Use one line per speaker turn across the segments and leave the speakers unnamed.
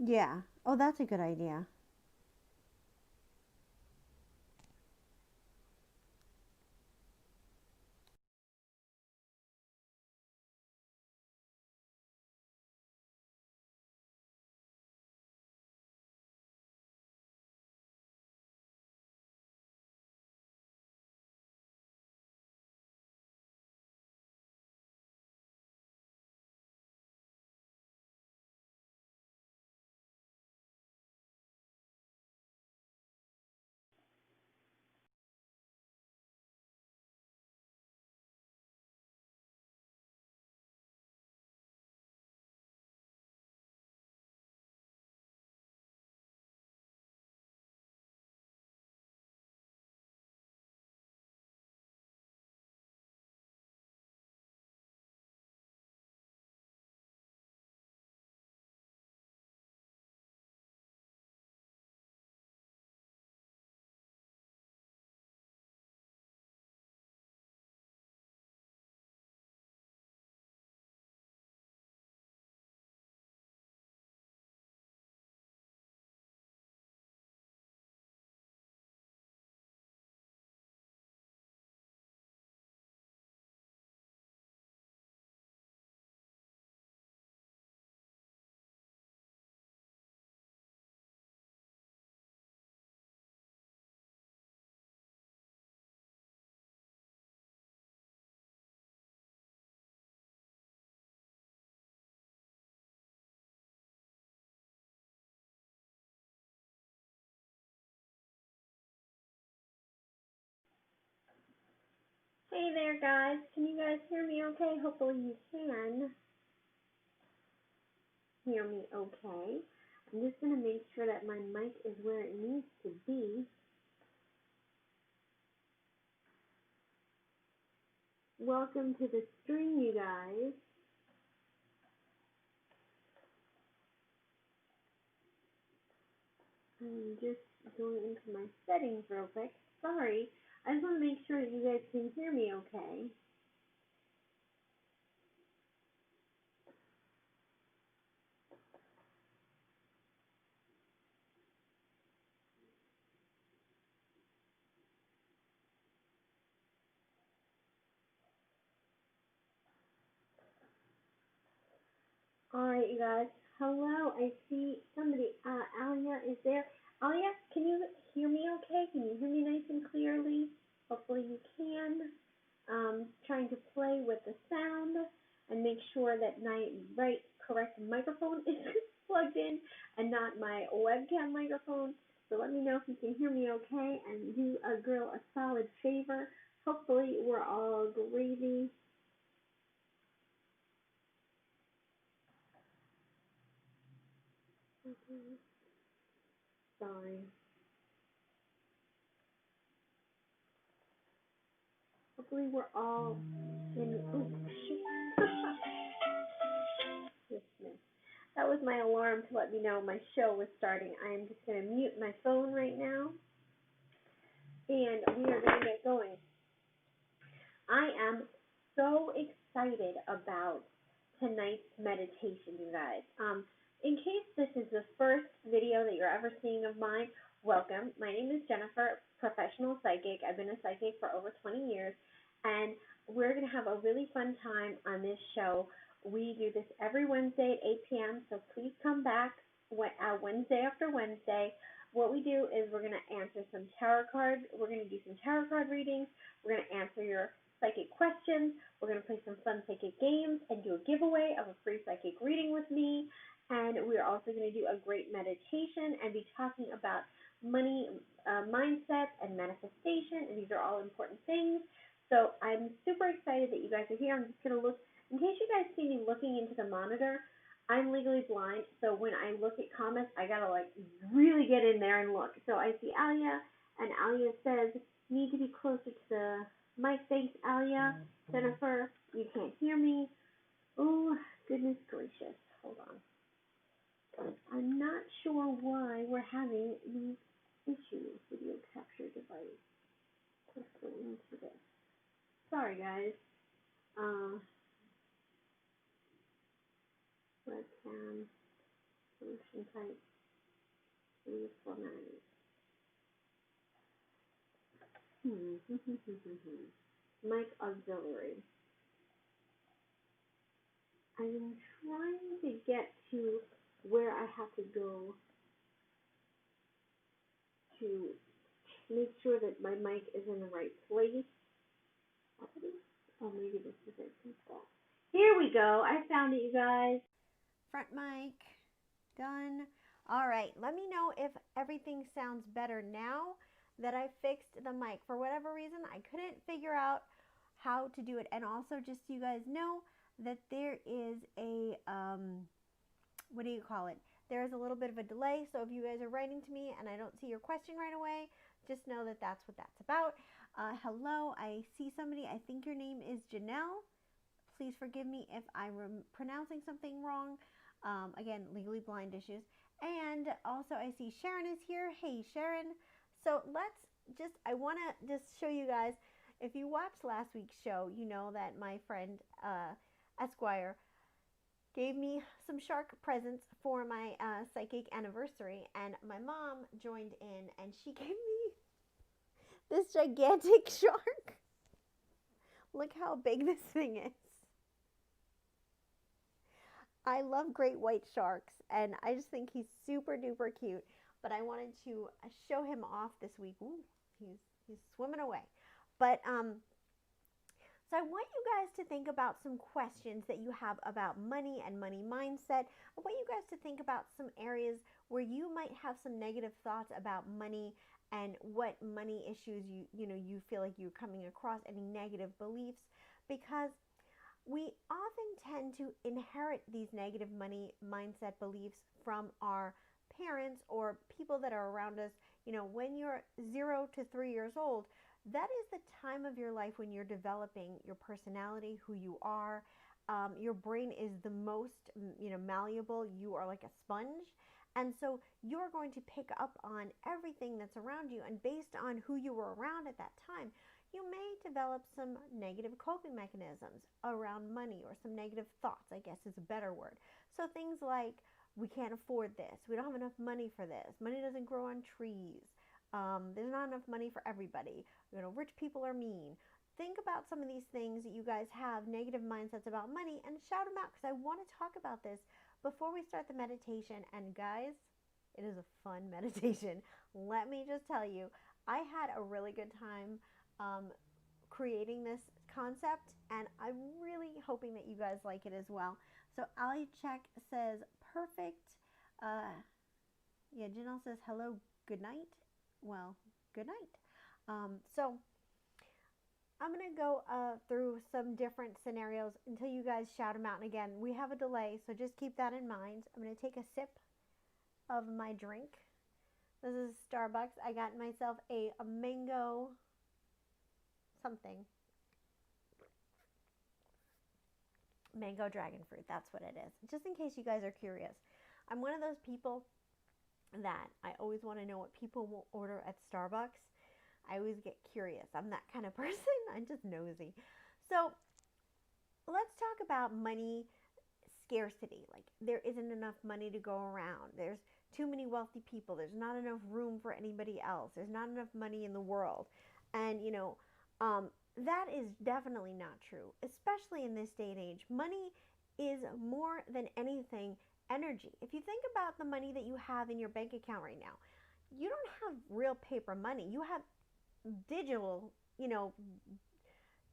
Yeah. Oh, that's a good idea.
Hey there, guys. Can you guys hear me okay? Hopefully you can hear me okay. I'm just going to make sure that my mic is where it needs to be. Welcome to the stream, you guys. I'm just going into my settings real quick. Sorry. I just want to make sure that you guys can hear me okay. All right, you guys. Hello. I see somebody. Alia is there. Alia, can you hear me okay? Can you hear me nice and clearly? Hopefully you can. Trying to play with the sound and make sure that my right correct microphone is plugged in and not my webcam microphone. So let me know if you can hear me okay and do a girl a solid favor. Hopefully we're all gravy. Sorry. Hopefully we're all in. Oh, shit. That was my alarm to let me know my show was starting. I am just going to mute my phone right now and we are going to get going. I am so excited about tonight's meditation, you guys. In case this is the first video that you're ever seeing of mine, welcome. My name is Jennifer, professional psychic. I've been a psychic for over 20 years, and we're going to have a really fun time on this show. We do this every Wednesday at 8 p.m., so please come back Wednesday after Wednesday. What we do is we're going to answer some tarot cards. We're going to do some tarot card readings. We're going to answer your psychic questions. We're going to play some fun psychic games and do a giveaway of a free psychic reading with me. And we're also going to do a great meditation and be talking about money mindset and manifestation. And these are all important things. So I'm super excited that you guys are here. I'm just going to look, in case you guys see me looking into the monitor, I'm legally blind, so when I look at comments, I gotta like really get in there and look. So I see Alia, and Alia says, need to be closer to the mic. Thanks, Alia. Jennifer, you can't hear me. Oh, goodness gracious. Hold on. I'm not sure why we're having these issues. Video capture device. Let's go into this. Sorry, guys. Uh, webcam. Solution type. Use formatting. Mic auxiliary. I'm trying to get to where I have to go to make sure that my mic is in the right place. Oh, maybe this is it. Here we go. I found it, you guys.
Front mic, done. All right, let me know if everything sounds better now that I fixed the mic. For whatever reason, I couldn't figure out how to do it. And also, just so you guys know that there is a, what do you call it? There is a little bit of a delay. So if you guys are writing to me and I don't see your question right away, just know that that's what that's about. Hello, I see somebody. I think your name is Janelle. Please forgive me if I'm pronouncing something wrong. Again, legally blind issues. And also I see Sharon is here. Hey, Sharon. So I want to just show you guys, if you watched last week's show, you know that my friend Esquire gave me some shark presents for my psychic anniversary. And my mom joined in and she gave me this gigantic shark. Look how big this thing is. I love great white sharks, and I just think he's super duper cute. But I wanted to show him off this week. Ooh, he's swimming away. But so I want you guys to think about some questions that you have about money and money mindset. I want you guys to think about some areas where you might have some negative thoughts about money and what money issues you feel like you're coming across, any negative beliefs, because we often tend to inherit these negative money mindset beliefs from our parents or people that are around us. When you're 0 to 3 years old, that is the time of your life when you're developing your personality, who you are. Your brain is the most, malleable. You are like a sponge. And so you're going to pick up on everything that's around you. And based on who you were around at that time, you may develop some negative coping mechanisms around money, or some negative thoughts, I guess is a better word. So things like, we can't afford this. We don't have enough money for this. Money doesn't grow on trees. There's not enough money for everybody. Rich people are mean. Think about some of these things that you guys have negative mindsets about money and shout them out, because I want to talk about this before we start the meditation. And guys, it is a fun meditation. Let me just tell you, I had a really good time creating this concept, and I'm really hoping that you guys like it as well. So Ali Check says perfect. Yeah, Janelle says hello, good night. Well, good night. So I'm going to go through some different scenarios until you guys shout them out. And again, we have a delay, so just keep that in mind. I'm going to take a sip of my drink. This is Starbucks. I got myself a mango something. Mango dragon fruit, that's what it is. Just in case you guys are curious. I'm one of those people that I always want to know what people will order at Starbucks. I always get curious. I'm that kind of person. I'm just nosy. So let's talk about money scarcity. Like, there isn't enough money to go around. There's too many wealthy people. There's not enough room for anybody else. There's not enough money in the world. And, that is definitely not true, especially in this day and age. Money is more than anything energy. If you think about the money that you have in your bank account right now, you don't have real paper money. You have digital,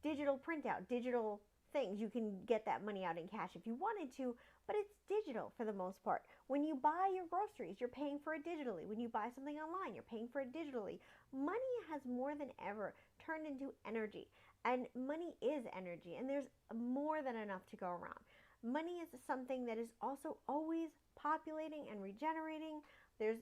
digital printout, digital things. You can get that money out in cash if you wanted to, but it's digital for the most part. When you buy your groceries, you're paying for it digitally. When you buy something online, you're paying for it digitally. Money has more than ever turned into energy, and money is energy, and there's more than enough to go around. Money is something that is also always populating and regenerating. There's,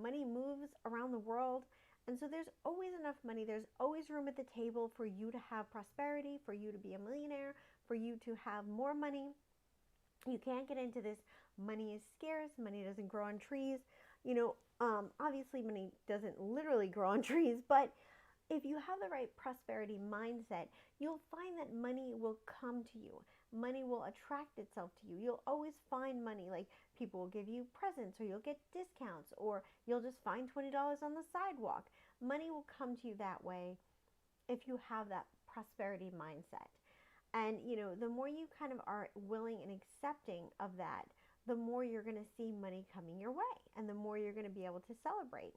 money moves around the world. And so there's always enough money. There's always room at the table for you to have prosperity, for you to be a millionaire, for you to have more money. You can't get into this money is scarce, money doesn't grow on trees. Obviously money doesn't literally grow on trees, but if you have the right prosperity mindset, you'll find that money will come to you. Money will attract itself to you. You'll always find money. Like people will give you presents, or you'll get discounts, or you'll just find $20 on the sidewalk. Money will come to you that way if you have that prosperity mindset. And the more you kind of are willing and accepting of that, the more you're going to see money coming your way, and the more you're going to be able to celebrate.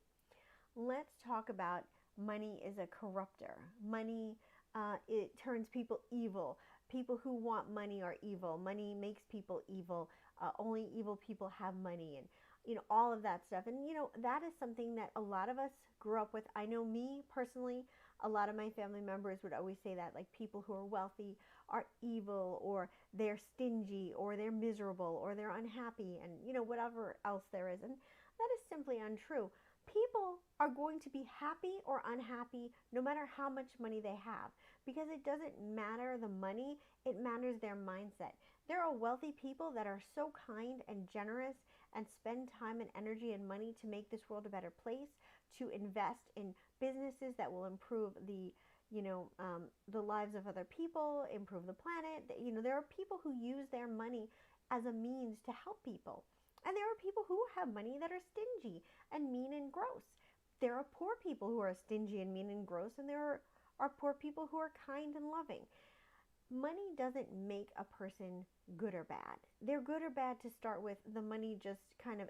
Let's talk about money is a corrupter. Money, it turns people evil. People who want money are evil. Money makes people evil. Only evil people have money, and all of that stuff. And that is something that a lot of us grew up with. I know me personally, a lot of my family members would always say that, like, people who are wealthy are evil, or they're stingy, or they're miserable, or they're unhappy, and whatever else there is. And that is simply untrue. People are going to be happy or unhappy no matter how much money they have, because it doesn't matter the money, it matters their mindset. There are wealthy people that are so kind and generous and spend time and energy and money to make this world a better place, to invest in businesses that will improve the lives of other people, improve the planet. There are people who use their money as a means to help people. And there are people who have money that are stingy and mean and gross. There are poor people who are stingy and mean and gross, and there are poor people who are kind and loving. Money doesn't make a person good or bad. They're good or bad to start with. The money just kind of,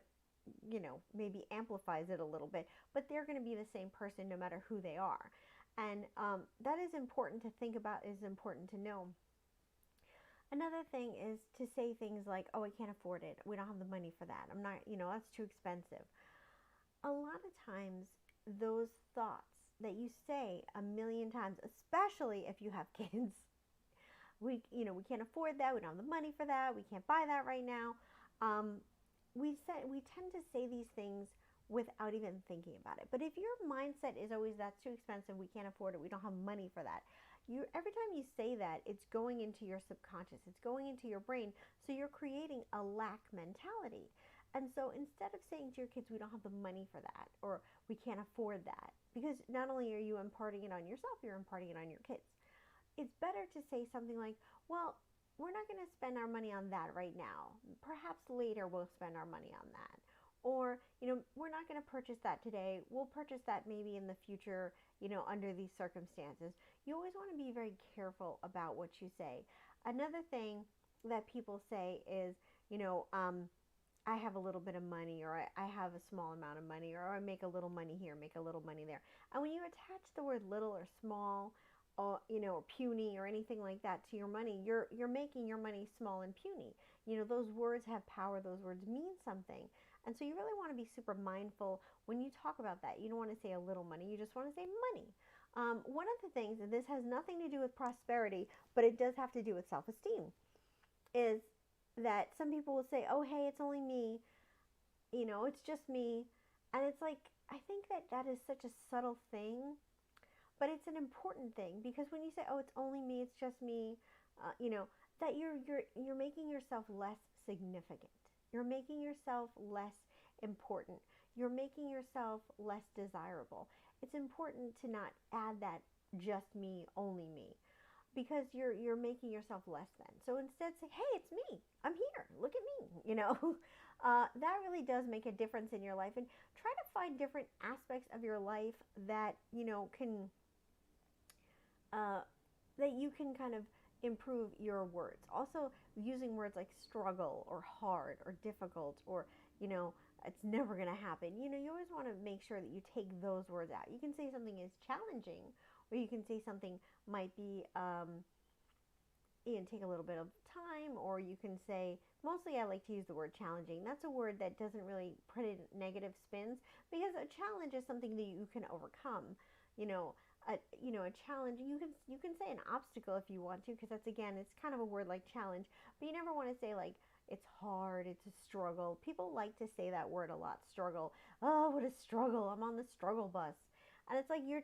maybe amplifies it a little bit, but they're going to be the same person no matter who they are. And that is important to think about, is important to know. Another thing is to say things like, oh, I can't afford it. We don't have the money for that. I'm not, that's too expensive. A lot of times, those thoughts that you say a million times, especially if you have kids, we can't afford that. We don't have the money for that. We can't buy that right now. We tend to say these things without even thinking about it. But if your mindset is always, that's too expensive, we can't afford it, we don't have money for that, every time you say that, it's going into your subconscious, it's going into your brain, so you're creating a lack mentality. And so instead of saying to your kids, we don't have the money for that, or we can't afford that, because not only are you imparting it on yourself, you're imparting it on your kids. It's better to say something like, well, we're not going to spend our money on that right now. Perhaps later we'll spend our money on that. Or, we're not going to purchase that today. We'll purchase that maybe in the future, under these circumstances. You always want to be very careful about what you say. Another thing that people say is, I have a little bit of money, or I have a small amount of money, or I make a little money here, make a little money there. And when you attach the word little or small, or puny or anything like that to your money, you're making your money small and puny. Those words have power. Those words mean something. And so you really want to be super mindful when you talk about that. You don't want to say a little money. You just want to say money. One of the things, and this has nothing to do with prosperity, but it does have to do with self-esteem, is that some people will say, oh, hey, it's only me. It's just me. And it's like, I think that is such a subtle thing, but it's an important thing, because when you say, oh, it's only me, it's just me, that you're making yourself less significant. You're making yourself less important. You're making yourself less desirable. It's important to not add that just me, only me, because you're making yourself less than. So instead say, hey, it's me. I'm here. Look at me. That really does make a difference in your life. And try to find different aspects of your life that, can that you can kind of improve your words. Also, using words like struggle or hard or difficult, or it's never going to happen. You always want to make sure that you take those words out. You can say something is challenging, or you can say something might be take a little bit of time, or you can say, mostly I like to use the word challenging. That's a word that doesn't really put in negative spins, because a challenge is something that you can overcome. A challenge, you can say an obstacle if you want to, because that's, again, it's kind of a word like challenge, but you never want to say like it's hard, it's a struggle. People like to say that word a lot, struggle. Oh, what a struggle, I'm on the struggle bus. And it's like you're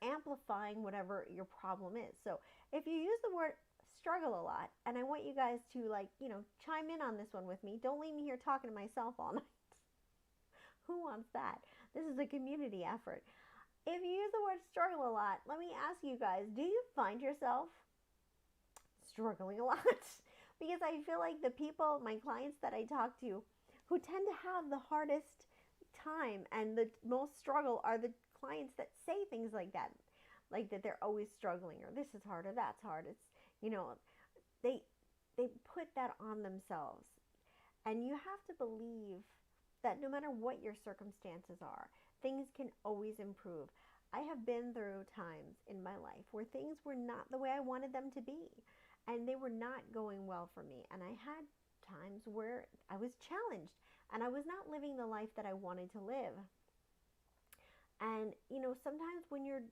amplifying whatever your problem is. So if you use the word struggle a lot, and I want you guys to chime in on this one with me. Don't leave me here talking to myself all night. Who wants that? This is a community effort. If you use the word struggle a lot, let me ask you guys, do you find yourself struggling a lot because I feel like the people, my clients that I talk to, who tend to have the hardest time and the most struggle are the clients that say things like that they're always struggling or this is hard or that's hard. It's, you know, they they put that on themselves. And you have to believe that no matter what your circumstances are, things can always improve. I have been through times in my life where things were not the way I wanted them to be, and they were not going well for me. And I had times where I was challenged and I was not living the life that I wanted to live. And, you know, sometimes when you're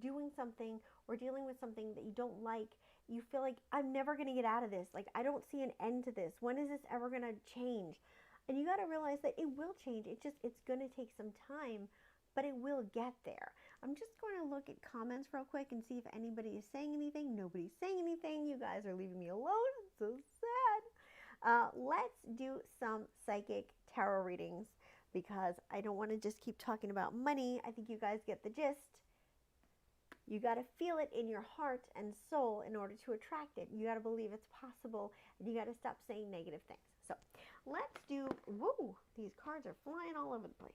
doing something or dealing with something that you don't like, you feel like, I'm never going to get out of this. Like, I don't see an end to this. When is this ever going to change? And you got to realize that it will change. It's going to take some time, but it will get there. I'm just going to look at comments real quick and see if anybody is saying anything. Nobody's saying anything. You guys are leaving me alone. I'm so sad. Let's do some psychic tarot readings because I don't want to just keep talking about money. I think you guys get the gist. You got to feel it in your heart and soul in order to attract it. You got to believe it's possible, and you got to stop saying negative things. So let's do, woo, these cards are flying all over the place.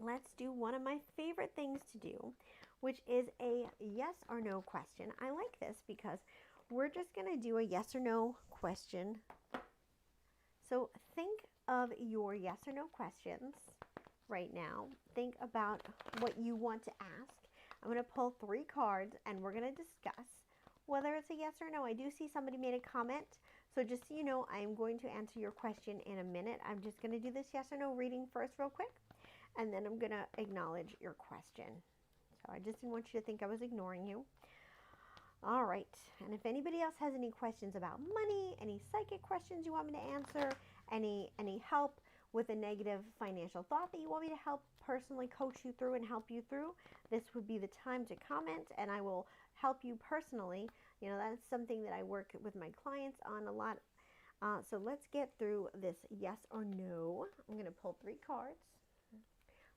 Let's do one of my favorite things to do, which is a yes or no question. I like this because we're just going to do a yes or no question. So think of your yes or no questions right now. Think about what you want to ask. I'm going to pull 3 cards and we're going to discuss whether it's a yes or no. I do see somebody made a comment. So just so you know, I am going to answer your question in a minute. I'm just going to do this yes or no reading first real quick. And then I'm going to acknowledge your question. So I just didn't want you to think I was ignoring you. All right. And if anybody else has any questions about money, any psychic questions you want me to answer, any help with a negative financial thought that you want me to help personally coach you through and help you through, this would be the time to comment and I will help you personally. You know, that's something that I work with my clients on a lot. So let's get through this yes or no. I'm going to pull 3 cards.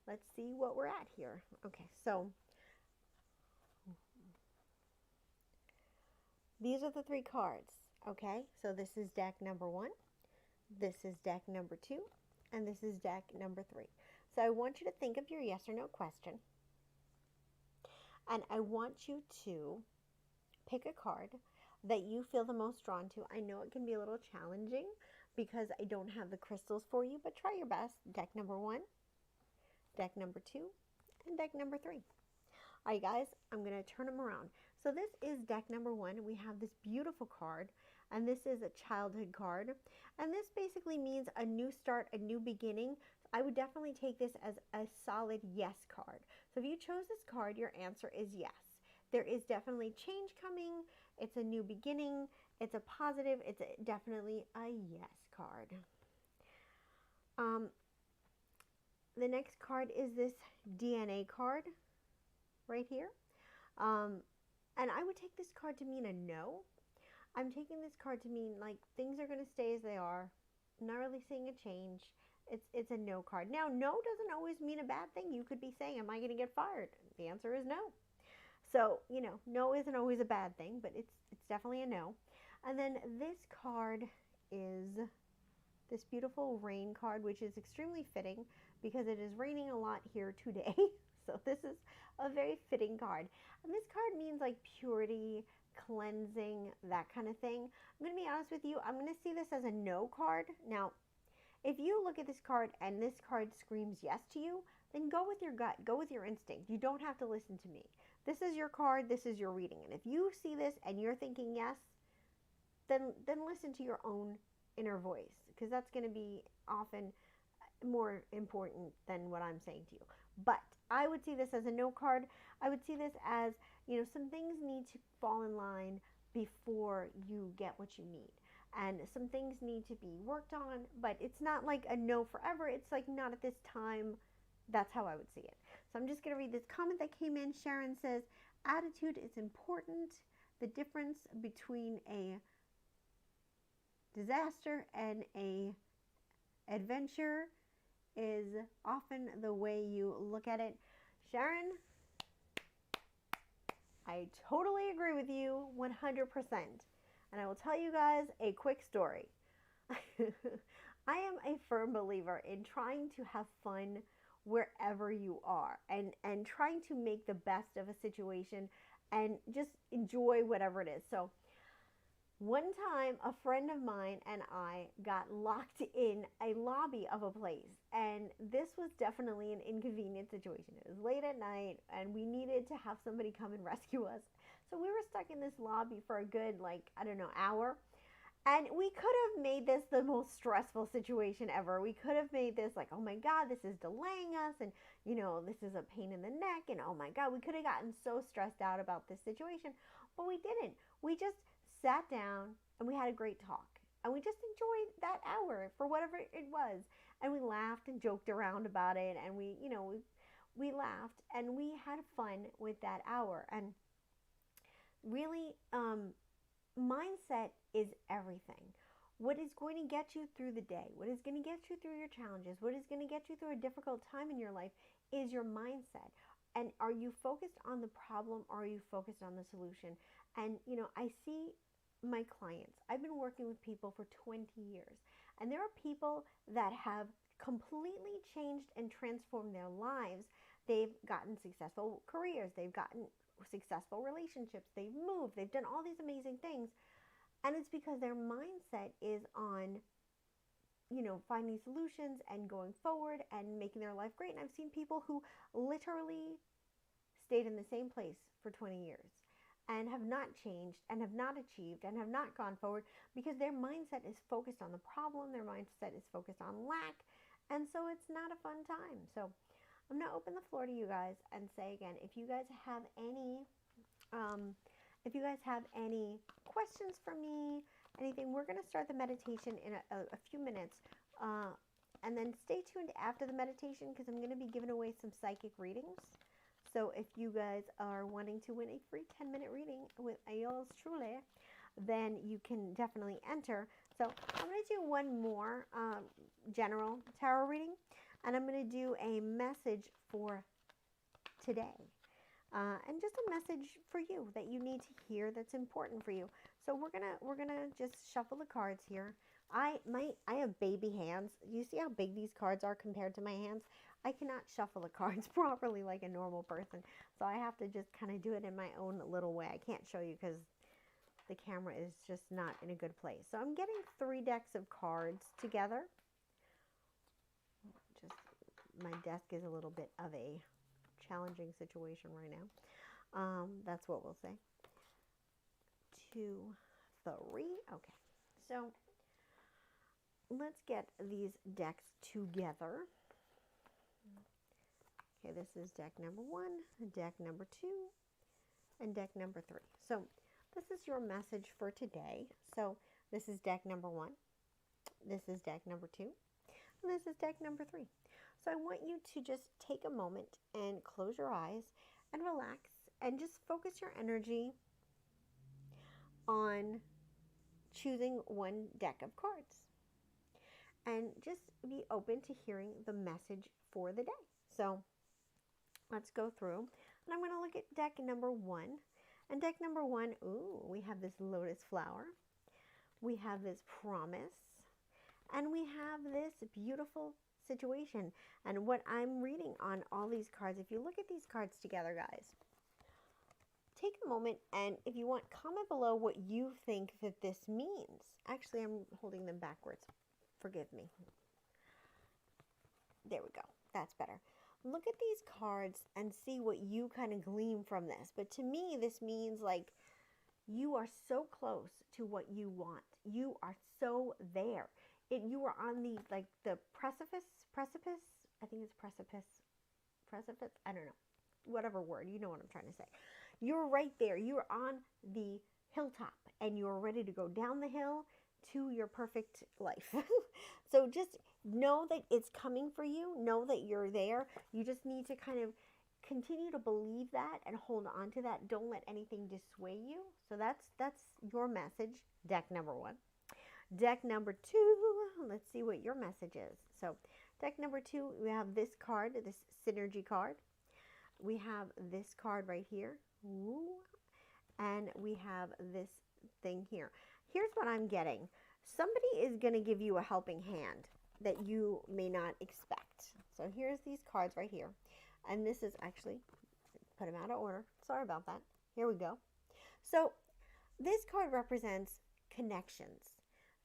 Let's see what we're at here. Okay, so these are the 3 cards. Okay, so this is deck number 1, this is deck number 2, and this is deck number 3. So I want you to think of your yes or no question. And I want you to pick a card that you feel the most drawn to. I know it can be a little challenging because I don't have the crystals for you, but try your best. Deck number 1, deck number 2, and deck number 3. All right, guys, I'm going to turn them around. So this is deck number 1. We have this beautiful card, and this is a childhood card. And this basically means a new start, a new beginning. I would definitely take this as a solid yes card. So if you chose this card, your answer is yes. There is definitely change coming. It's a new beginning. It's a positive. It's definitely a yes card. The next card is this DNA card right here. And I would take this card to mean a no. I'm taking this card to mean like things are going to stay as they are. I'm not really seeing a change. It's a no card. Now, no doesn't always mean a bad thing. You could be saying, am I going to get fired? The answer is no. So, you know, no isn't always a bad thing, but it's definitely a no. And then this card is this beautiful rain card, which is extremely fitting because it is raining a lot here today. So this is a very fitting card. And this card means like purity, cleansing, that kind of thing. I'm going to be honest with you. I'm going to see this as a no card. Now, if you look at this card and this card screams yes to you, then go with your gut. Go with your instinct. You don't have to listen to me. This is your card. This is your reading. And if you see this and you're thinking yes, then listen to your own inner voice, because that's going to be often more important than what I'm saying to you. But I would see this as a no card. I would see this as, you know, some things need to fall in line before you get what you need. And some things need to be worked on, but it's not like a no forever. It's like not at this time. That's how I would see it. So I'm just going to read this comment that came in. Sharon says, attitude is important. The difference between a disaster and a adventure is often the way you look at it. Sharon, I totally agree with you 100%. And I will tell you guys a quick story. I am a firm believer in trying to have fun wherever you are, and trying to make the best of a situation and just enjoy whatever it is. So one time, a friend of mine and I got locked in a lobby of a place, and this was definitely an inconvenient situation. It was late at night, and we needed to have somebody come and rescue us. So we were stuck in this lobby for a good, like, I don't know, hour. And we could have made this the most stressful situation ever. We could have made this like, oh my God, this is delaying us. And, this is a pain in the neck. And oh my God, we could have gotten so stressed out about this situation. But we didn't. We just sat down and we had a great talk. And we just enjoyed that hour for whatever it was. And we laughed and joked around about it. And we laughed and we had fun with that hour. And really, mindset is everything. What is going to get you through the day, what is going to get you through your challenges, what is going to get you through a difficult time in your life is your mindset. And are you focused on the problem, or are you focused on the solution? And, I see my clients. I've been working with people for 20 years. And there are people that have completely changed and transformed their lives. They've gotten successful careers. They've gotten successful relationships. They've moved. They've done all these amazing things. And it's because their mindset is on, finding solutions and going forward and making their life great. And I've seen people who literally stayed in the same place for 20 years and have not changed and have not achieved and have not gone forward because their mindset is focused on the problem. Their mindset is focused on lack. And so it's not a fun time. So I'm going to open the floor to you guys and say again, if you guys have any questions for me, anything, we're going to start the meditation in a few minutes. And then stay tuned after the meditation because I'm going to be giving away some psychic readings. So if you guys are wanting to win a free 10-minute reading with yours truly, then you can definitely enter. So I'm going to do one more general tarot reading, and I'm going to do a message for today. And just a message for you that you need to hear that's important for you. So we're gonna just shuffle the cards here. I have baby hands. You see how big these cards are compared to my hands? I cannot shuffle the cards properly like a normal person. So I have to just kind of do it in my own little way. I can't show you because the camera is just not in a good place. So I'm getting 3 decks of cards together. Just my desk is a little bit of a challenging situation right now. That's what we'll say. 2, 3. Okay. So let's get these decks together. Okay, this is deck number 1, deck number 2, and deck number 3. So this is your message for today. So this is deck number 1, this is deck number 2, and this is deck number 3. So I want you to just take a moment and close your eyes and relax and just focus your energy on choosing one deck of cards. And just be open to hearing the message for the day. So let's go through. And I'm going to look at deck number 1. And deck number 1, we have this lotus flower. We have this promise. And we have this beautiful situation. And what I'm reading on all these cards, if you look at these cards together, guys, take a moment and if you want, comment below what you think that this means. Actually, I'm holding them backwards. Forgive me. There we go. That's better. Look at these cards and see what you kind of glean from this. But to me, this means like you are so close to what you want. You are so there. You are on the precipice. I think it's precipice. I don't know. Whatever word. You know what I'm trying to say. You're right there. You're on the hilltop and you're ready to go down the hill to your perfect life. So just know that it's coming for you. Know that you're there. You just need to kind of continue to believe that and hold on to that. Don't let anything dissuade you. So that's your message, deck number 1. Deck number 2, let's see what your message is. So deck number 2, we have this card, this synergy card. We have this card right here. Ooh. And we have this thing here. here's what I'm getting. Somebody is going to give you a helping hand that you may not expect. So here's these cards right here. And this is actually, put them out of order. Sorry about that. Here we go. So this card represents connections,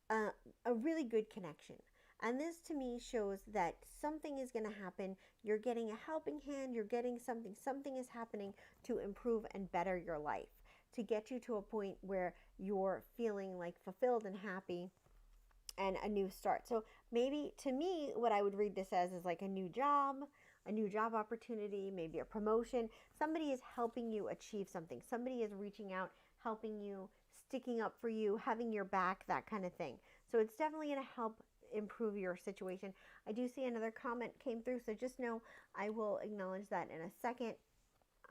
a really good connection. And this to me shows that something is going to happen. You're getting a helping hand. You're getting something. Something is happening to improve and better your life, to get you to a point where you're feeling like fulfilled and happy and a new start. So maybe to me, what I would read this as is like a new job opportunity, maybe a promotion. Somebody is helping you achieve something. Somebody is reaching out, helping you, sticking up for you, having your back, that kind of thing. So it's definitely going to help improve your situation. I do see another comment came through, so just know I will acknowledge that in a second.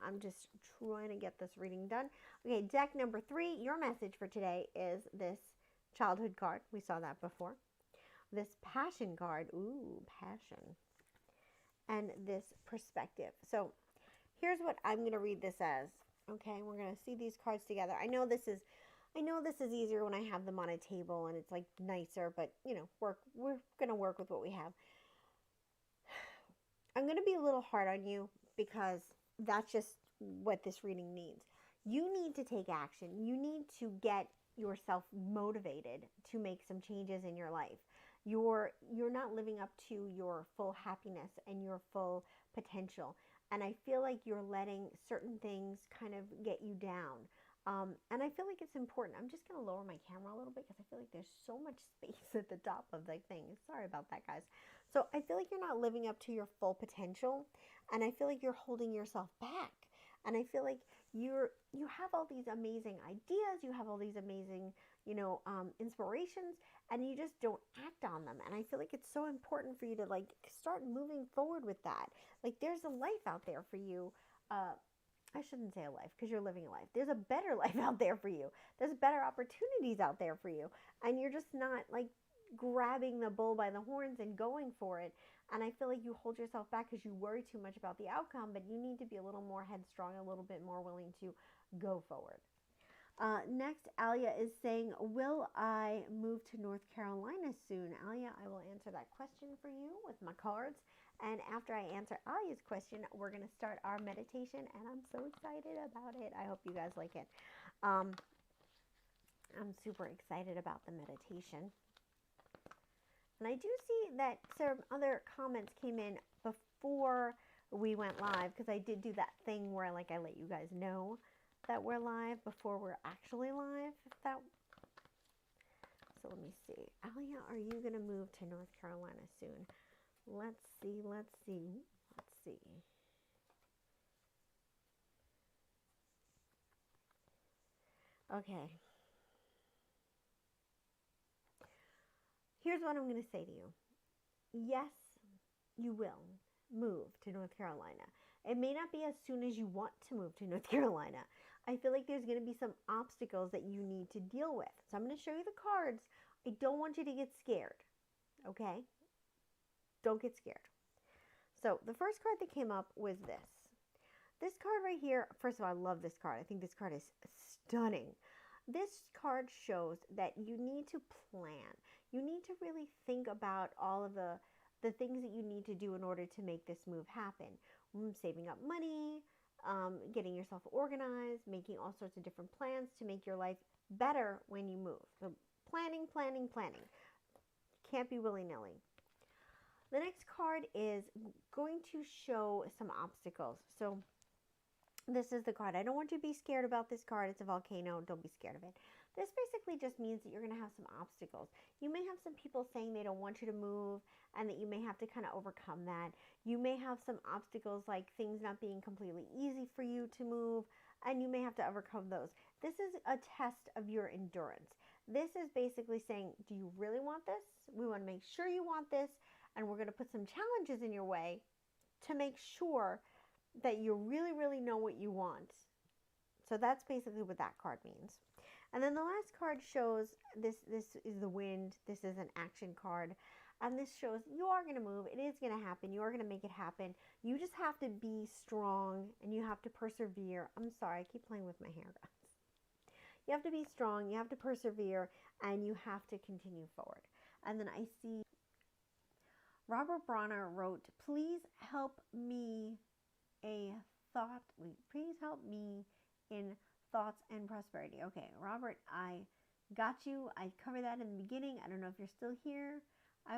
I'm just trying to get this reading done. Okay, deck number 3, your message for today is this childhood card. We saw that before. This passion card. Ooh, passion. And this perspective. So here's what I'm going to read this as. Okay, we're going to see these cards together. I know this is easier when I have them on a table and it's like nicer, but you know, we're going to work with what we have. I'm going to be a little hard on you because that's just what this reading needs. You need to take action. You need to get yourself motivated to make some changes in your life. You're not living up to your full happiness and your full potential. And I feel like you're letting certain things kind of get you down. And I feel like it's important. I'm just going to lower my camera a little bit because I feel like there's so much space at the top of the thing. Sorry about that, guys. So I feel like you're not living up to your full potential. And I feel like you're holding yourself back. And I feel like you have all these amazing ideas. You have all these amazing, inspirations, and you just don't act on them. And I feel like it's so important for you to like start moving forward with that. Like there's a life out there for you. I shouldn't say a life because you're living a life. There's a better life out there for you. There's better opportunities out there for you. And you're just not like grabbing the bull by the horns and going for it. And I feel like you hold yourself back because you worry too much about the outcome, but you need to be a little more headstrong, a little bit more willing to go forward. Next, Alia is saying, will I move to North Carolina soon? Alia, I will answer that question for you with my cards. And after I answer Alia's question, we're going to start our meditation, and I'm so excited about it. I hope you guys like it. I'm super excited about the meditation. And I do see that some other comments came in before we went live, because I did do that thing where I let you guys know that we're live before we're actually live. So let me see. Alia, are you going to move to North Carolina soon? Let's see. Okay. Here's what I'm going to say to you. Yes, you will move to North Carolina. It may not be as soon as you want to move to North Carolina. I feel like there's going to be some obstacles that you need to deal with. So I'm going to show you the cards. I don't want you to get scared. Okay? Don't get scared. So the first card that came up was this. This card right here, first of all, I love this card. I think this card is stunning. This card shows that you need to plan. You need to really think about all of the things that you need to do in order to make this move happen. Saving up money, getting yourself organized, making all sorts of different plans to make your life better when you move. So planning. Can't be willy-nilly. The next card is going to show some obstacles. So this is the card. I don't want you to be scared about this card. It's a volcano. Don't be scared of it. This basically just means that you're going to have some obstacles. You may have some people saying they don't want you to move and that you may have to kind of overcome that. You may have some obstacles like things not being completely easy for you to move, and you may have to overcome those. This is a test of your endurance. This is basically saying, do you really want this? We want to make sure you want this, and we're going to put some challenges in your way to make sure that you really, really know what you want. So that's basically what that card means. And then the last card shows this is the wind. This is an action card. And this shows you are going to move. It is going to happen. You are going to make it happen. You just have to be strong and you have to persevere. I'm sorry, I keep playing with my hair, guys. You have to be strong, you have to persevere, and you have to continue forward. And then I see Robert Bronner wrote, please help me please help me in thoughts and prosperity. Okay, Robert, I got you. I covered that in the beginning. I don't know if you're still here. I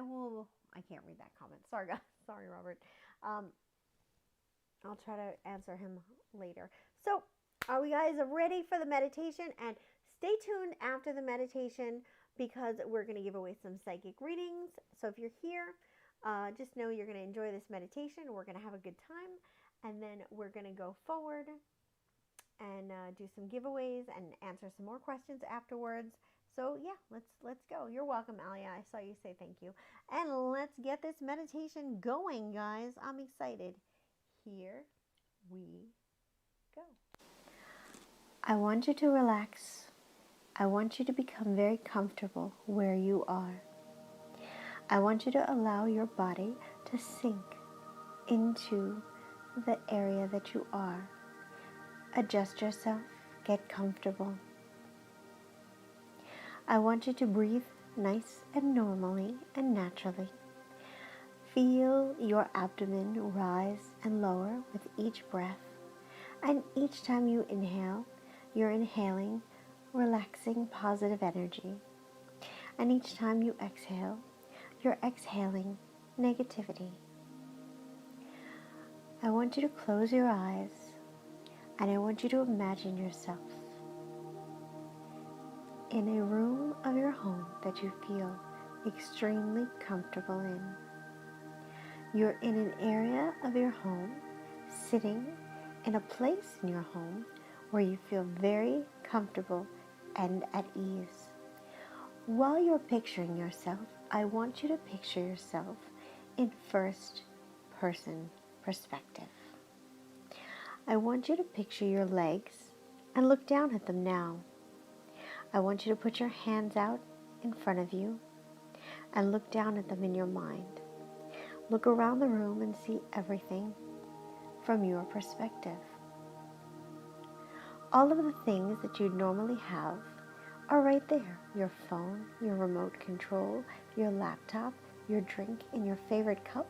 can't read that comment. Sorry, guys. Sorry, Robert. I'll try to answer him later. So, are we guys ready for the meditation? And stay tuned after the meditation because we're going to give away some psychic readings. So, if you're here, just know you're going to enjoy this meditation. We're going to have a good time. And then we're going to go forward and do some giveaways and answer some more questions afterwards. So yeah, let's go. You're welcome, Alia. I saw you say thank you. And let's get this meditation going, guys. I'm excited. Here we go. I want you to relax. I want you to become very comfortable where you are. I want you to allow your body to sink into the area that you are. Adjust yourself, get comfortable. I want you to breathe nice and normally and naturally. Feel your abdomen rise and lower with each breath. And each time you inhale, you're inhaling relaxing positive energy. And each time you exhale, you're exhaling negativity. I want you to close your eyes and I want you to imagine yourself in a room of your home that you feel extremely comfortable in. You're in an area of your home, sitting in a place in your home where you feel very comfortable and at ease. While you're picturing yourself, I want you to picture yourself in first person perspective. I want you to picture your legs and look down at them now. I want you to put your hands out in front of you and look down at them in your mind. Look around the room and see everything from your perspective. All of the things that you normally have are right there. Your phone, your remote control, your laptop, your drink in your favorite cup.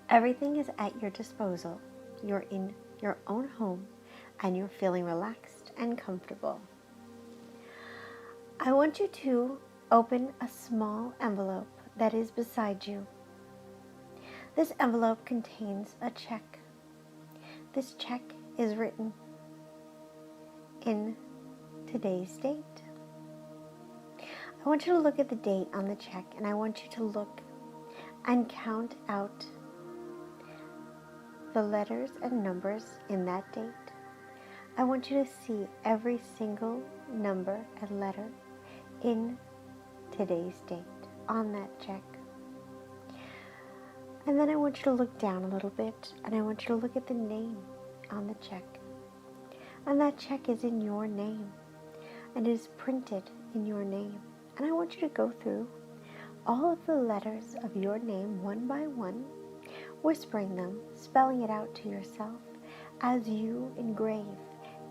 Everything is at your disposal. You're in your own home and you're feeling relaxed and comfortable. I want you to open a small envelope that is beside you. This envelope contains a check. This check is written in today's date. I want you to look at the date on the check and I want you to look and count out the letters and numbers in that date. I want you to see every single number and letter in today's date on that check. And then I want you to look down a little bit and I want you to look at the name on the check. And that check is in your name and it is printed in your name. And I want you to go through all of the letters of your name one by one, whispering them, spelling it out to yourself as you engrave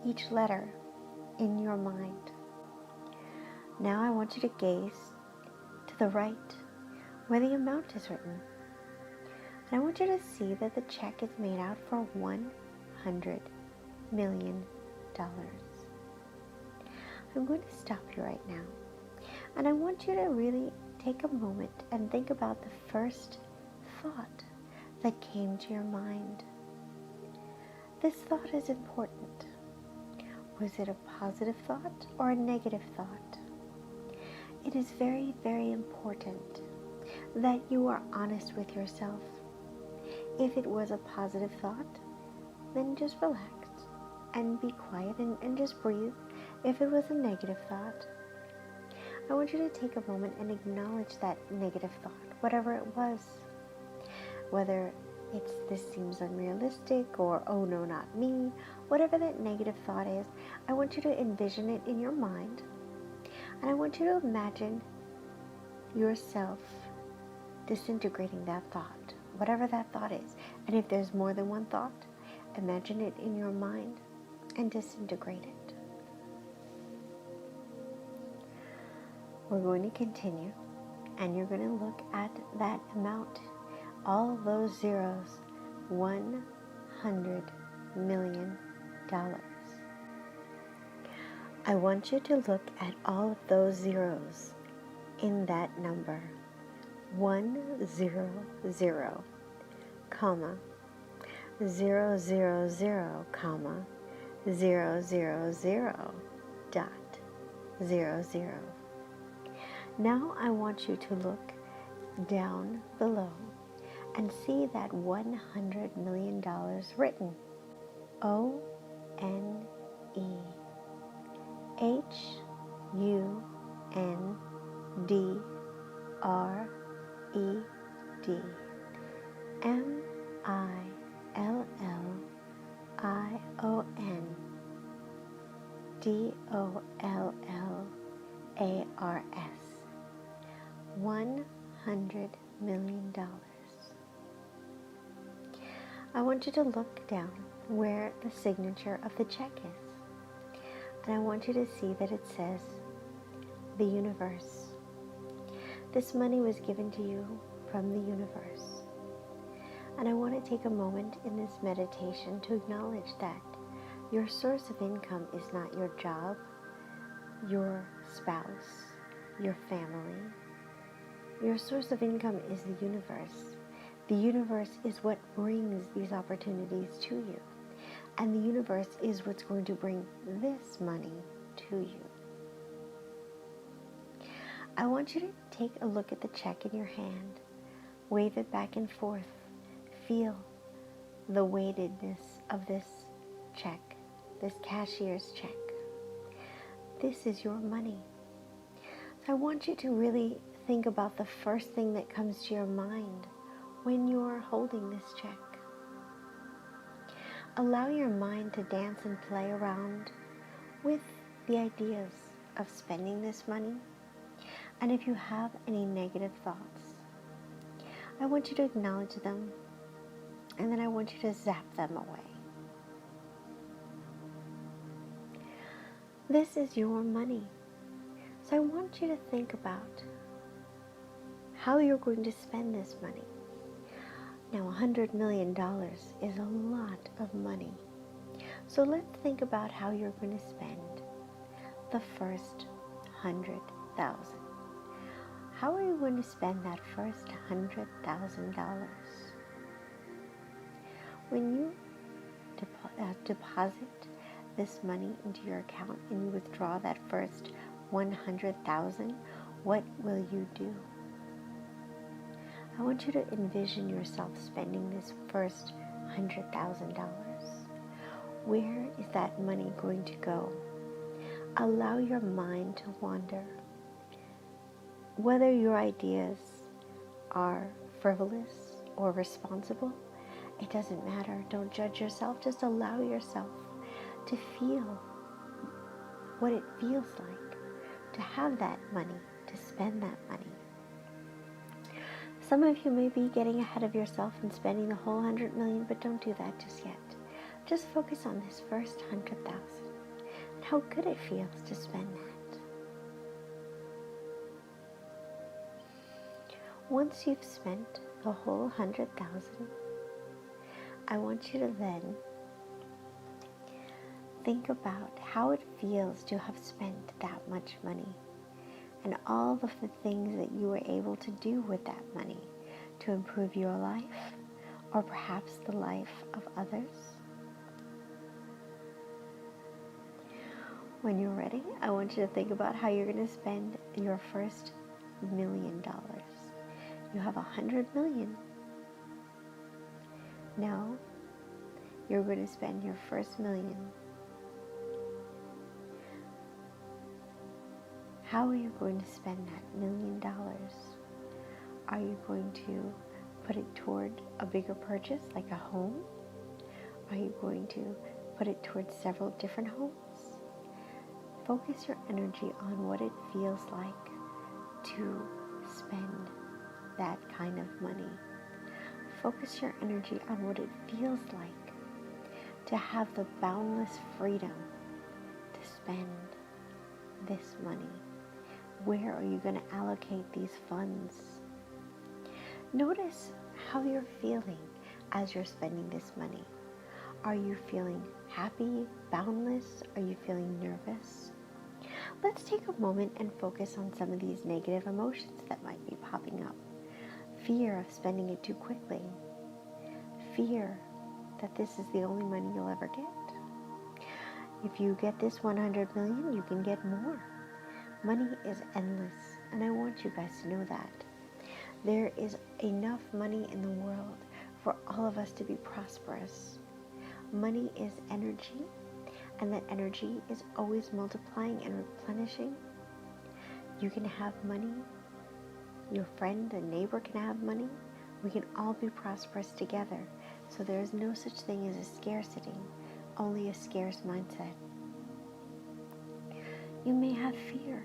each letter in your mind. Now I want you to gaze to the right where the amount is written. And I want you to see that the check is made out for $100 million. I'm going to stop you right now. And I want you to really take a moment and think about the first thought that came to your mind. This thought is important. Was it a positive thought or a negative thought? It is very, very important that you are honest with yourself. If it was a positive thought, then just relax and be quiet and just breathe. If it was a negative thought, I want you to take a moment and acknowledge that negative thought, whatever it was. Whether it's this seems unrealistic or oh no, not me, whatever that negative thought is, I want you to envision it in your mind. And I want you to imagine yourself disintegrating that thought, whatever that thought is. And if there's more than one thought, imagine it in your mind and disintegrate it. We're going to continue, and you're going to look at that amount, all those zeros, $100 million. I want you to look at all of those zeros in that number, 100, comma, 000, comma, 000, dot, 00. Now I want you to look down below and see that $100 million written. ONEHUNDRED, $100 million. I want you to look down where the signature of the check is. And I want you to see that it says, the universe. This money was given to you from the universe. And I want to take a moment in this meditation to acknowledge that your source of income is not your job, your spouse, your family. Your source of income is the universe. The universe is what brings these opportunities to you. And the universe is what's going to bring this money to you. I want you to take a look at the check in your hand. Wave it back and forth. Feel the weightedness of this check, this cashier's check. This is your money. So I want you to really think about the first thing that comes to your mind when you're holding this check. Allow your mind to dance and play around with the ideas of spending this money. And if you have any negative thoughts, I want you to acknowledge them, and then I want you to zap them away. This is your money. So I want you to think about how you're going to spend this money. Now, $100 million is a lot of money. So let's think about how you're going to spend the first $100,000. How are you going to spend that first $100,000? When you deposit this money into your account and you withdraw that first $100,000, what will you do? I want you to envision yourself spending this first $100,000. Where is that money going to go? Allow your mind to wander. Whether your ideas are frivolous or responsible, it doesn't matter. Don't judge yourself. Just allow yourself to feel what it feels like to have that money, to spend that money. Some of you may be getting ahead of yourself and spending the whole $100 million, but don't do that just yet. Just focus on this first $100,000 and how good it feels to spend that. Once you've spent the whole $100,000, I want you to then think about how it feels to have spent that much money and all of the things that you were able to do with that money to improve your life or perhaps the life of others. When you're ready, I want you to think about how you're going to spend your first $1 million. You have $100 million. Now, you're going to spend your first $1 million. How are you going to spend that $1 million? Are you going to put it toward a bigger purchase like a home? Are you going to put it towards several different homes? Focus your energy on what it feels like to spend that kind of money. Focus your energy on what it feels like to have the boundless freedom to spend this money. Where are you going to allocate these funds? Notice how you're feeling as you're spending this money. Are you feeling happy, boundless? Are you feeling nervous? Let's take a moment and focus on some of these negative emotions that might be popping up. Fear of spending it too quickly. Fear that this is the only money you'll ever get. If you get this 100 million, you can get more. Money is endless, and I want you guys to know that. There is enough money in the world for all of us to be prosperous. Money is energy, and that energy is always multiplying and replenishing. You can have money. Your friend, a neighbor can have money. We can all be prosperous together. So there is no such thing as a scarcity, only a scarce mindset. You may have fear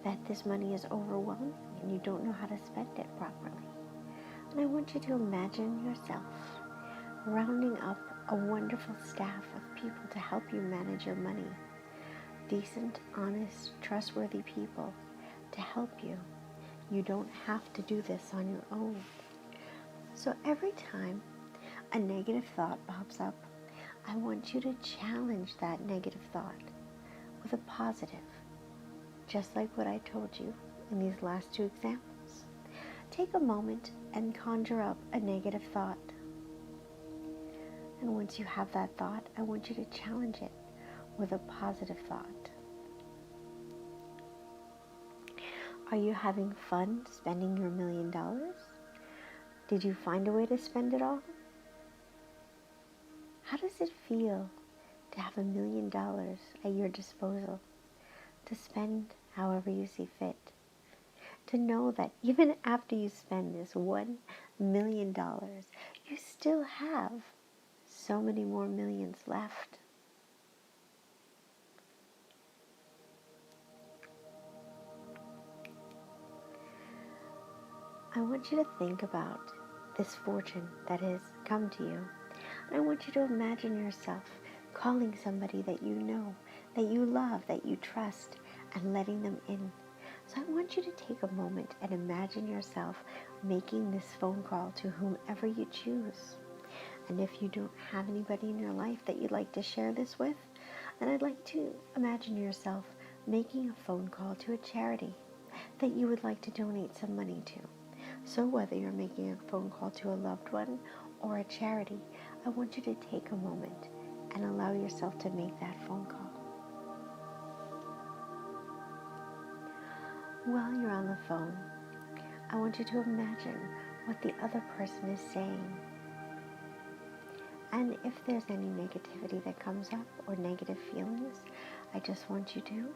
that this money is overwhelming and you don't know how to spend it properly. And I want you to imagine yourself rounding up a wonderful staff of people to help you manage your money. Decent, honest, trustworthy people to help you. You don't have to do this on your own. So every time a negative thought pops up, I want you to challenge that negative thought with a positive, just like what I told you in these last two examples. Take a moment and conjure up a negative thought. And once you have that thought, I want you to challenge it with a positive thought. Are you having fun spending your $1 million? Did you find a way to spend it all? How does it feel to have $1 million at your disposal, to spend however you see fit? To know that even after you spend this $1 million, you still have so many more millions left. I want you to think about this fortune that has come to you. And I want you to imagine yourself calling somebody that you know, that you love, that you trust, and letting them in. So I want you to take a moment and imagine yourself making this phone call to whomever you choose. And if you don't have anybody in your life that you'd like to share this with, then I'd like to imagine yourself making a phone call to a charity that you would like to donate some money to. So whether you're making a phone call to a loved one or a charity, I want you to take a moment and allow yourself to make that phone call. While you're on the phone, I want you to imagine what the other person is saying. And if there's any negativity that comes up or negative feelings, I just want you to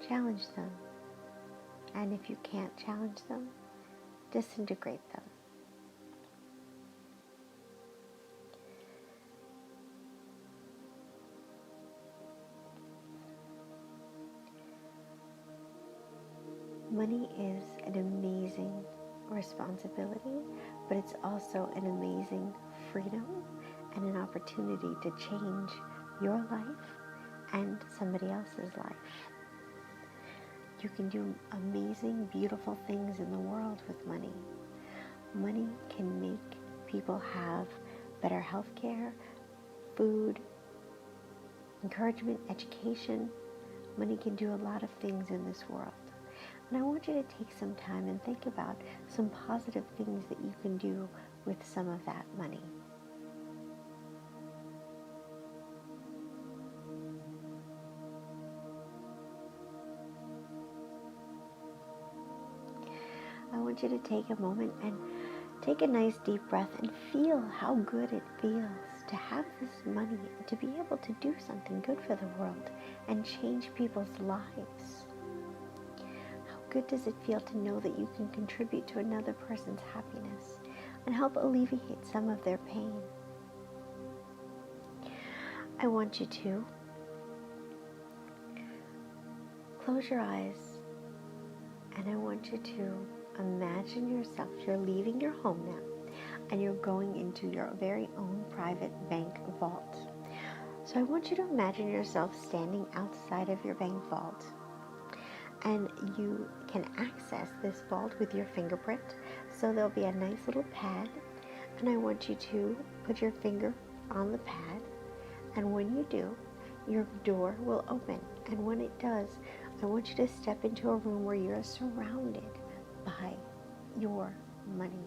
challenge them. And if you can't challenge them, disintegrate them. Money is an amazing responsibility, but it's also an amazing freedom and an opportunity to change your life and somebody else's life. You can do amazing, beautiful things in the world with money. Money can make people have better health care, food, encouragement, education. Money can do a lot of things in this world. And I want you to take some time and think about some positive things that you can do with some of that money. I want you to take a moment and take a nice deep breath and feel how good it feels to have this money and to be able to do something good for the world and change people's lives. How good does it feel to know that you can contribute to another person's happiness and help alleviate some of their pain? I want you to close your eyes, and I want you to imagine yourself, you're leaving your home now, and you're going into your very own private bank vault. So I want you to imagine yourself standing outside of your bank vault, and you can access this vault with your fingerprint. So there'll be a nice little pad, and I want you to put your finger on the pad, and when you do, your door will open. And when it does, I want you to step into a room where you're surrounded by your money.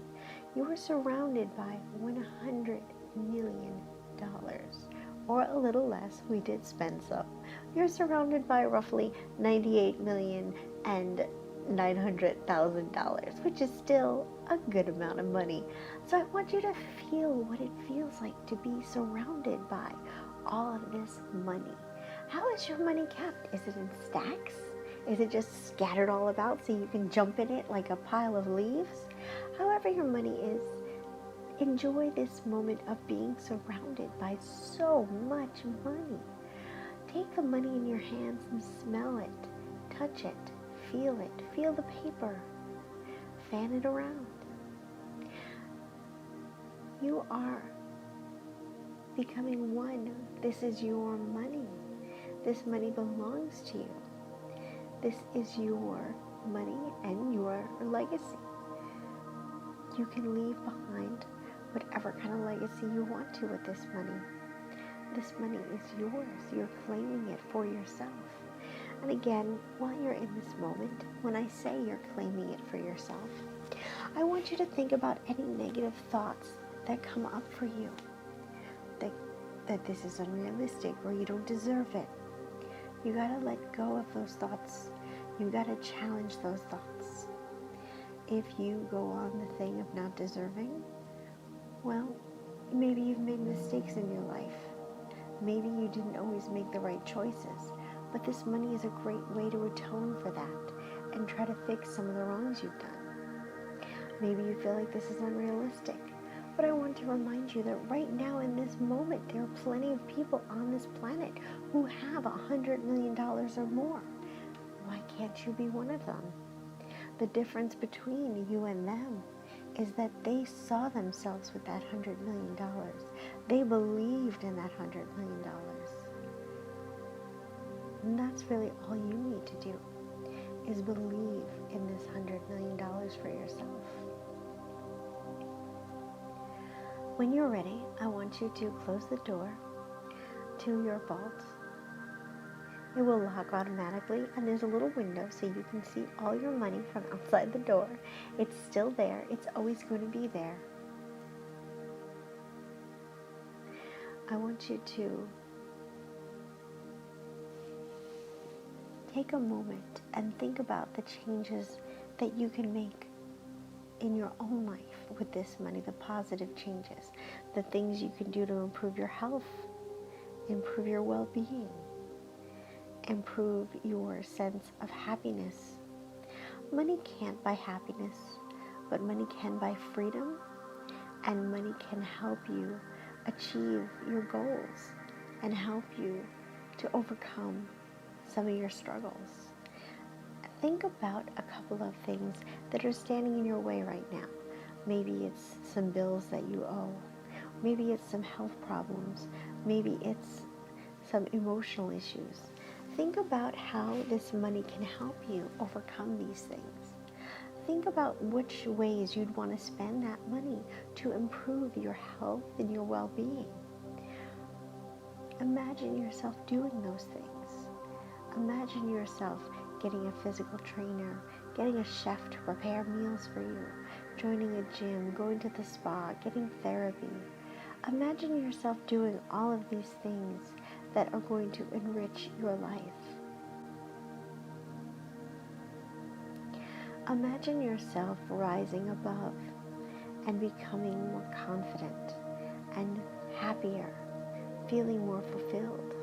You are surrounded by $100 million, or a little less. We did spend some. You're surrounded by roughly $98,900,000, which is still a good amount of money. So I want you to feel what it feels like to be surrounded by all of this money. How is your money kept? Is it in stacks? Is it just scattered all about so you can jump in it like a pile of leaves? However your money is, enjoy this moment of being surrounded by so much money. Take the money in your hands and smell it, touch it, feel the paper, fan it around. You are becoming one. This is your money. This money belongs to you. This is your money and your legacy. You can leave behind whatever kind of legacy you want to with this money. This money is yours. You're claiming it for yourself. And again, while you're in this moment, when I say you're claiming it for yourself, I want you to think about any negative thoughts that come up for you. That this is unrealistic or you don't deserve it. You gotta let go of those thoughts. You gotta challenge those thoughts. If you go on the thing of not deserving, well, maybe you've made mistakes in your life. Maybe you didn't always make the right choices, but this money is a great way to atone for that and try to fix some of the wrongs you've done. Maybe you feel like this is unrealistic, but I want to remind you that right now in this moment, there are plenty of people on this planet who have $100 million or more. Why can't you be one of them? The difference between you and them is that they saw themselves with that $100 million. They believed in that $100 million. And that's really all you need to do, is believe in this $100 million for yourself. When you're ready, I want you to close the door to your vault. It will lock automatically, and there's a little window so you can see all your money from outside the door. It's still there. It's always going to be there. I want you to take a moment and think about the changes that you can make in your own life with this money, the positive changes, the things you can do to improve your health, improve your well-being, improve your sense of happiness. Money can't buy happiness, but money can buy freedom, and money can help you achieve your goals and help you to overcome some of your struggles. Think about a couple of things that are standing in your way right now. Maybe it's some bills that you owe. Maybe it's some health problems. Maybe it's some emotional issues. Think about how this money can help you overcome these things. Think about which ways you'd want to spend that money to improve your health and your well-being. Imagine yourself doing those things. Imagine yourself getting a physical trainer, getting a chef to prepare meals for you, joining a gym, going to the spa, getting therapy. Imagine yourself doing all of these things that are going to enrich your life. Imagine yourself rising above and becoming more confident and happier, feeling more fulfilled.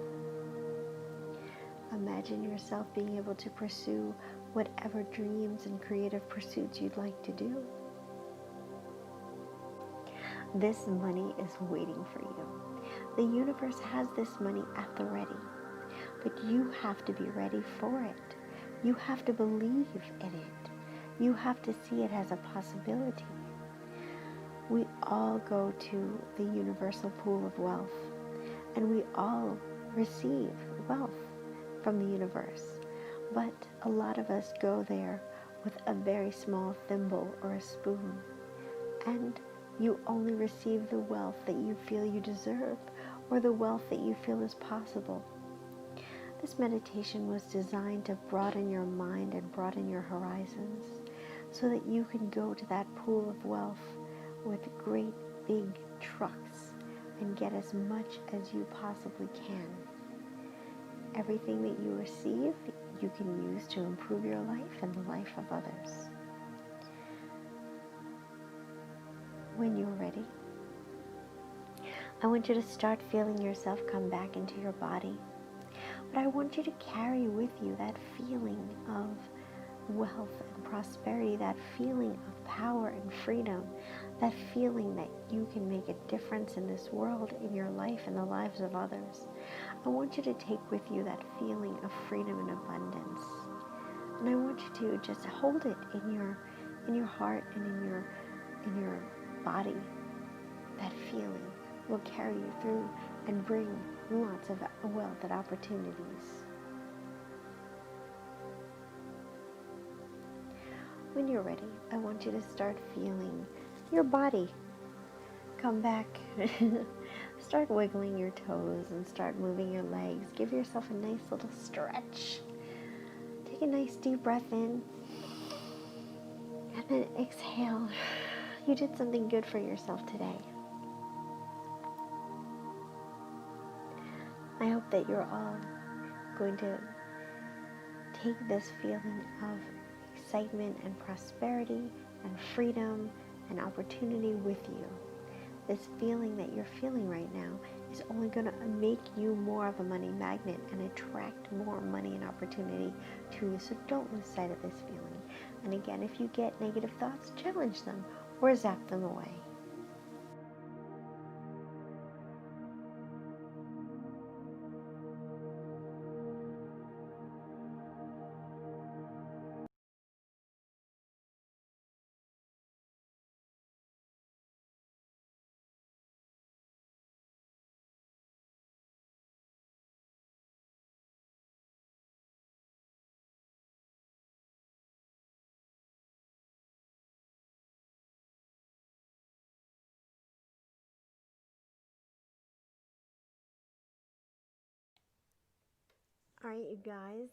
Imagine yourself being able to pursue whatever dreams and creative pursuits you'd like to do. This money is waiting for you. The universe has this money at the ready, but you have to be ready for it. You have to believe in it. You have to see it as a possibility. We all go to the universal pool of wealth, and we all receive wealth from the universe. But a lot of us go there with a very small thimble or a spoon, and you only receive the wealth that you feel you deserve or the wealth that you feel is possible. This meditation was designed to broaden your mind and broaden your horizons so that you can go to that pool of wealth with great big trucks and get as much as you possibly can. Everything that you receive, you can use to improve your life and the life of others. When you're ready, I want you to start feeling yourself come back into your body. But I want you to carry with you that feeling of wealth and prosperity, that feeling of power and freedom, that feeling that you can make a difference in this world, in your life, and the lives of others. I want you to take with you that feeling of freedom and abundance. And I want you to just hold it in your heart and in your body. That feeling will carry you through and bring lots of wealth and opportunities. When you're ready, I want you to start feeling your body come back. Start wiggling your toes and start moving your legs. Give yourself a nice little stretch. Take a nice deep breath in and then exhale. You did something good for yourself today. I hope that you're all going to take this feeling of excitement and prosperity and freedom and opportunity with you. This feeling that you're feeling right now is only going to make you more of a money magnet and attract more money and opportunity to you. So don't lose sight of this feeling. And again, if you get negative thoughts, challenge them or zap them away. All right, you guys.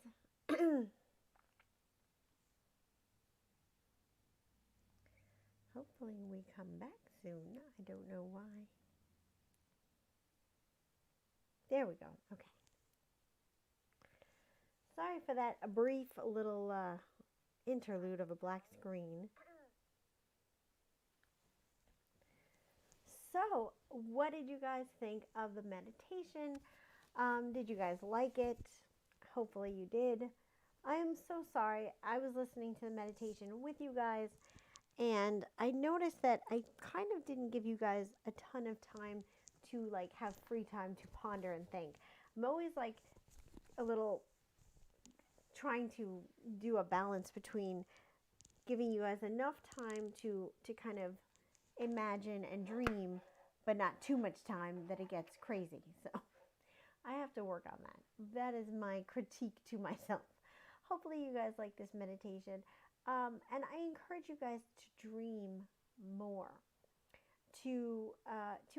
Hopefully we come back soon. I don't know why. There we go. Okay. Sorry for that a brief little interlude of a black screen. So, what did you guys think of the meditation? Did you guys like it? Hopefully you did. I am so sorry. I was listening to the meditation with you guys, and I noticed that I kind of didn't give you guys a ton of time to like have free time to ponder and think. I'm always like a little trying to do a balance between giving you guys enough time to kind of imagine and dream, but not too much time that it gets crazy. So I have to work on that. That is my critique to myself. Hopefully you guys like this meditation. And I encourage you guys to dream more. To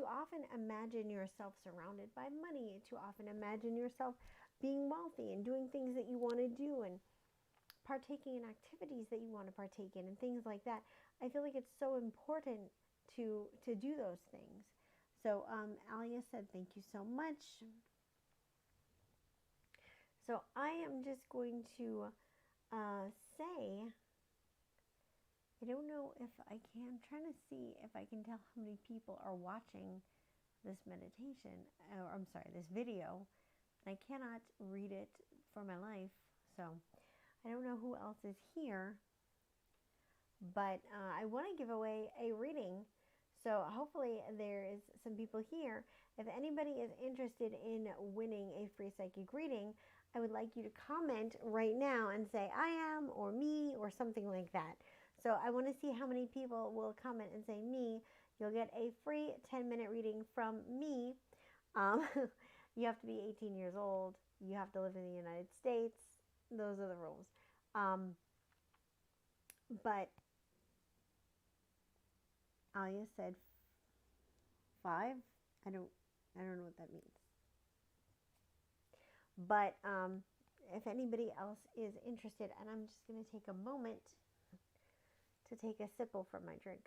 often imagine yourself surrounded by money. To often imagine yourself being wealthy and doing things that you want to do and partaking in activities that you want to partake in and things like that. I feel like it's so important to do those things. So Alia said thank you so much. So I am just going to say, I don't know if I can, I'm trying to see if I can tell how many people are watching this meditation, or I'm sorry, this video. I cannot read it for my life, so I don't know who else is here, but I want to give away a reading. So hopefully there is some people here. If anybody is interested in winning a free psychic reading, I would like you to comment right now and say I am or me or something like that. So I want to see how many people will comment and say me. You'll get a free 10-minute reading from me. You have to be 18 years old. You have to live in the United States. those are the rules. But Alia said 5. I don't know what that means. But if anybody else is interested, and I'm just going to take a moment to take a sipple from my drink.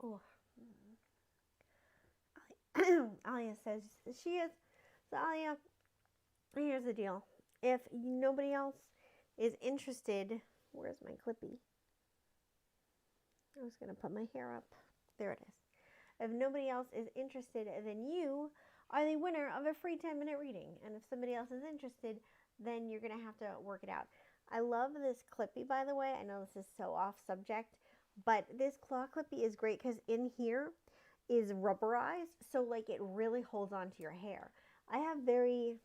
Oh, Alia says she is. So Alia, here's the deal. If nobody else is interested, where's my clippy? I was going to put my hair up. There it is. If nobody else is interested, then you are the winner of a free 10-minute reading. And if somebody else is interested, then you're going to have to work it out. I love this clippy, by the way. I know this is so off subject, but this claw clippy is great because in here is rubberized, so like it really holds on to your hair. I have very,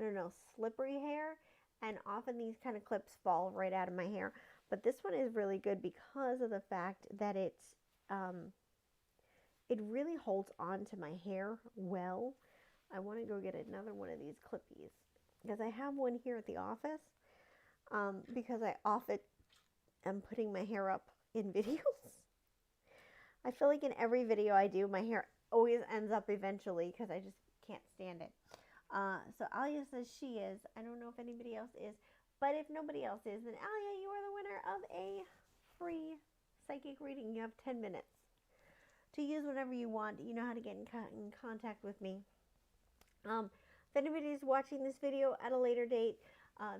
I don't know, slippery hair, and often these kind of clips fall right out of my hair. But this one is really good because of the fact that it really holds on to my hair well. I want to go get another one of these clippies because I have one here at the office because I often am putting my hair up in videos. I feel like in every video I do, my hair always ends up eventually because I just can't stand it. So Alia says she is. I don't know if anybody else is. But if nobody else is, then Alia, you are the winner of a free psychic reading. You have 10 minutes to use whatever you want. You know how to get in contact with me. If anybody is watching this video at a later date,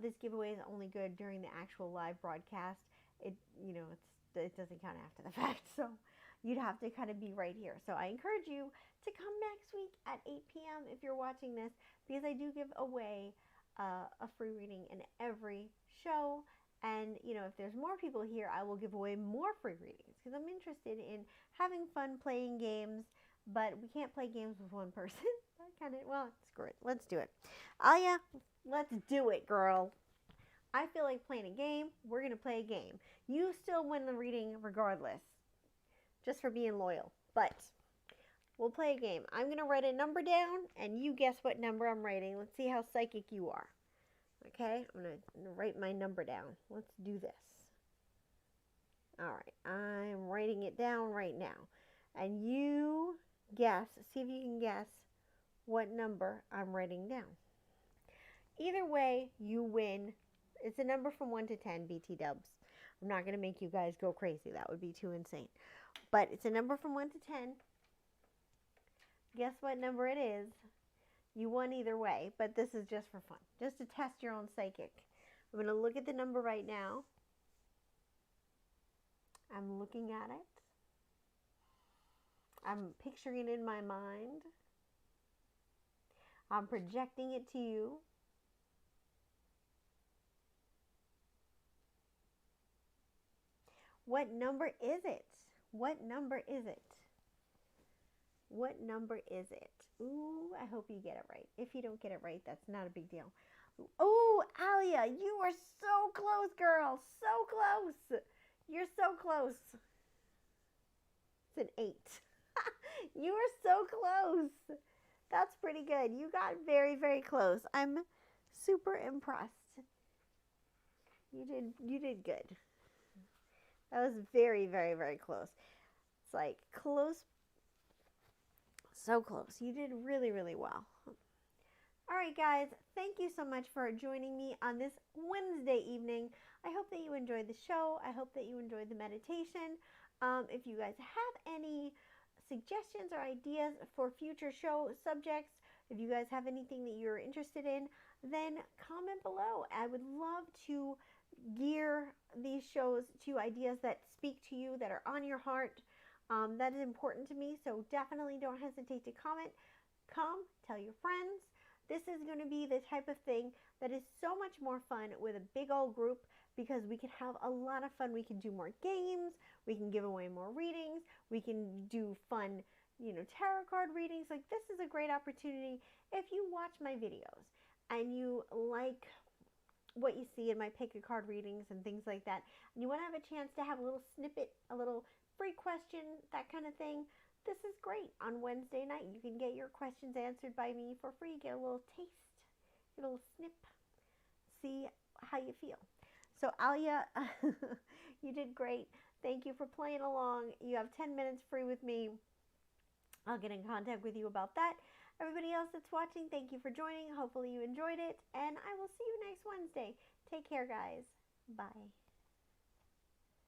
this giveaway is only good during the actual live broadcast. It doesn't count after the fact. So you'd have to kind of be right here. So I encourage you to come next week at 8 p.m. if you're watching this, because I do give away a free reading in every show. And, if there's more people here, I will give away more free readings because I'm interested in having fun playing games, but we can't play games with one person. Screw it. Let's do it. Alia, let's do it, girl. I feel like playing a game. We're going to play a game. You still win the reading regardless, just for being loyal. But we'll play a game. I'm going to write a number down, and you guess what number I'm writing. Let's see how psychic you are. Okay, I'm going to write my number down. Let's do this. All right, I'm writing it down right now. And you guess, see if you can guess what number I'm writing down. Either way, you win. It's a number from 1 to 10, BT dubs. I'm not going to make you guys go crazy. That would be too insane. But it's a number from 1 to 10. Guess what number it is. You won either way, but this is just for fun. Just to test your own psychic. I'm going to look at the number right now. I'm looking at it. I'm picturing it in my mind. I'm projecting it to you. What number is it? What number is it? What number is it? Ooh, I hope you get it right. If you don't get it right, that's not a big deal. Ooh, Alia, you are so close, girl. So close. You're so close. It's an 8. You are so close. That's pretty good. You got very, very close. I'm super impressed. You did good. That was very, very, very close. It's like close. So close. You did really, really well. All right, guys. Thank you so much for joining me on this Wednesday evening. I hope that you enjoyed the show. I hope that you enjoyed the meditation. If you guys have any suggestions or ideas for future show subjects, if you guys have anything that you're interested in, then comment below. I would love to gear these shows to ideas that speak to you, that are on your heart. That is important to me, so definitely don't hesitate to comment. Come, tell your friends. This is going to be the type of thing that is so much more fun with a big old group because we can have a lot of fun. We can do more games. We can give away more readings. We can do fun, tarot card readings. Like, this is a great opportunity. If you watch my videos and you like what you see in my pick a card readings and things like that, and you want to have a chance to have a little snippet, a little free question, that kind of thing, this is great. On Wednesday night, you can get your questions answered by me for free. Get a little taste, get a little snip, see how you feel. So Alia, you did great. Thank you for playing along. You have 10 minutes free with me. I'll get in contact with you about that. Everybody else that's watching, thank you for joining. Hopefully you enjoyed it, and I will see you next Wednesday. Take care, guys. Bye.